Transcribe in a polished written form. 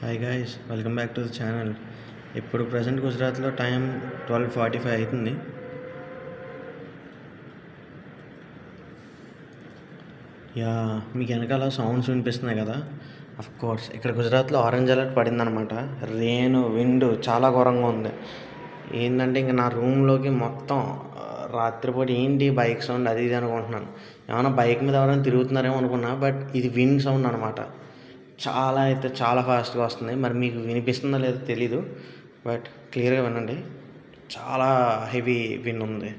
Hi guys, welcome back to the channel. ఇప్పుడు present గుజరాత్లో time 12:45 అవుతుంది. మీకు వెనకాల సౌండ్స్ వినిపిస్తున్నాయి కదా. కోర్స్ ఇక్కడ గుజరాత్లో ఆరెంజ్ అలర్ట్ పడిందనమాట. విండ్ చాలా ఘోరంగా ఉంది. ఏంటంటే ఇంక నా రూమ్లోకి మొత్తం రాత్రిపూట ఏంటి బైక్ సౌండ్ అది ఇది అనుకుంటున్నాను. ఏమైనా బైక్ మీద ఎవరైనా తిరుగుతున్నారేమో అనుకున్నా, బట్ ఇది విండ్ సౌండ్ అనమాట. చాలా ఫాస్ట్గా వస్తుంది. మరి మీకు వినిపిస్తుందో లేదో తెలీదు, బట్ క్లియర్గా వినండి. చాలా హెవీ విండ్ ఉంది.